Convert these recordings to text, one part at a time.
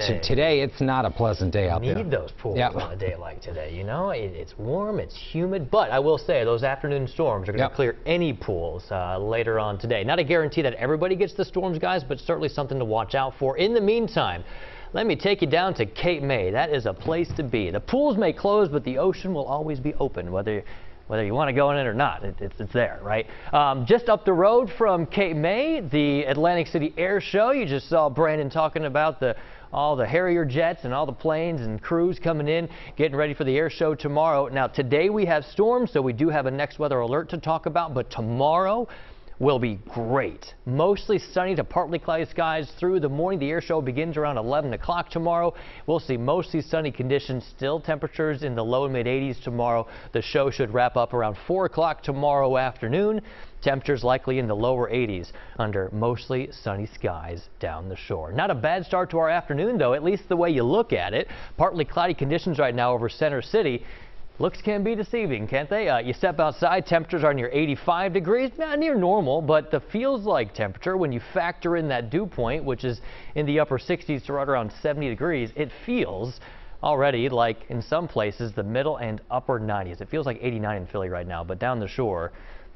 Today, it's not a pleasant day out there. Need those pools on a day like today. You know, it's warm, it's humid, but I will say those afternoon storms are going to clear any pools later on today. Not a guarantee that everybody gets the storms, guys, but certainly something to watch out for. In the meantime, let me take you down to Cape May. That is a place to be. The pools may close, but the ocean will always be open, whether you want to go in it or not. It's there, right? Just up the road from Cape May, the Atlantic City Air Show. You just saw Brandon talking about all the Harrier jets and all the planes and crews coming in, getting ready for the air show tomorrow. Now, today we have storms, so we do have a next weather alert to talk about, but tomorrow will be great. Mostly sunny to partly cloudy skies through the morning. The air show begins around 11 o'clock tomorrow. We'll see mostly sunny conditions, still temperatures in the low and mid 80s tomorrow. The show should wrap up around 4 o'clock tomorrow afternoon. Temperatures likely in the lower 80s under mostly sunny skies down the shore. Not a bad start to our afternoon, though, at least the way you look at it. Partly cloudy conditions right now over Center City. Looks can be deceiving, can't they? You step outside, temperatures are near 85 degrees, not near normal, but the feels like temperature, when you factor in that dew point, which is in the upper 60s to right around 70 degrees, it feels already like in some places the middle and upper 90s. It feels like 89 in Philly right now, but down the shore,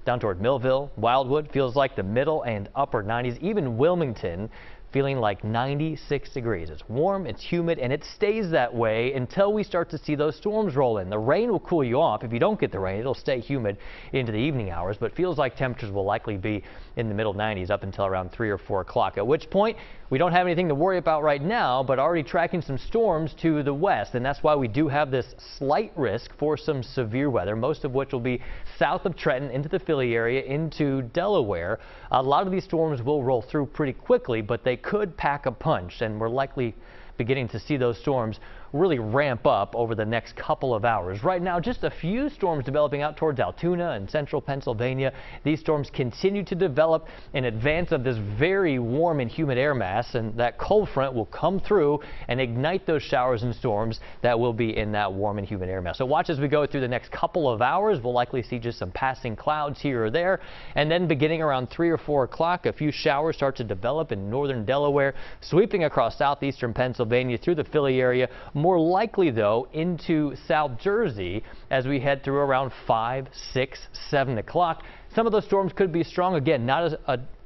down toward Millville, Wildwood, feels like the middle and upper 90s. Even Wilmington feeling like 96 degrees. It's warm, it's humid, and it stays that way until we start to see those storms roll in. The rain will cool you off. If you don't get the rain, it'll stay humid into the evening hours, but feels like temperatures will likely be in the middle 90s up until around 3 or 4 o'clock, at which point we don't have anything to worry about right now, but already tracking some storms to the west, and that's why we do have this slight risk for some severe weather, most of which will be south of Trenton into the Philly area into Delaware. A lot of these storms will roll through pretty quickly, but they could pack a punch, and we're likely beginning to see those storms really ramp up over the next couple of hours. Right now, just a few storms developing out towards Altoona and central Pennsylvania. These storms continue to develop in advance of this very warm and humid air mass, and that cold front will come through and ignite those showers and storms that will be in that warm and humid air mass. So watch as we go through the next couple of hours. We'll likely see just some passing clouds here or there, and then beginning around 3 or 4 o'clock, a few showers start to develop in northern Delaware, sweeping across southeastern Pennsylvania through the Philly area. More likely, though, into South Jersey as we head through around 5, 6, 7 o'clock. Some of those storms could be strong. Again, not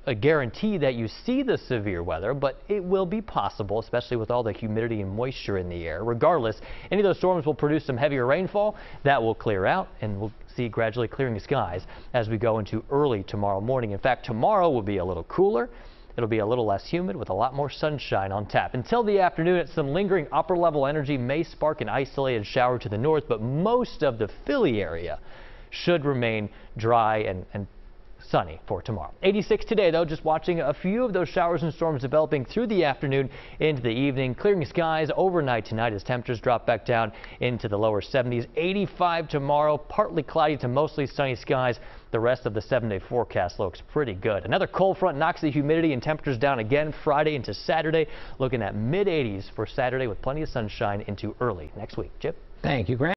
a guarantee that you see the severe weather, but it will be possible, especially with all the humidity and moisture in the air. Regardless, any of those storms will produce some heavier rainfall. That will clear out, and we'll see gradually clearing skies as we go into early tomorrow morning. In fact, tomorrow will be a little cooler. It'll be a little less humid with a lot more sunshine on tap. Until the afternoon, some lingering upper level energy may spark an isolated shower to the north, but most of the Philly area should remain dry and sunny for tomorrow. 86 today, though, just watching a few of those showers and storms developing through the afternoon into the evening. Clearing skies overnight tonight as temperatures drop back down into the lower 70s. 85 tomorrow, partly cloudy to mostly sunny skies. The rest of the 7-day forecast looks pretty good. Another cold front knocks the humidity and temperatures down again Friday into Saturday. Looking at mid 80s for Saturday with plenty of sunshine into early next week. Chip? Thank you, Grant.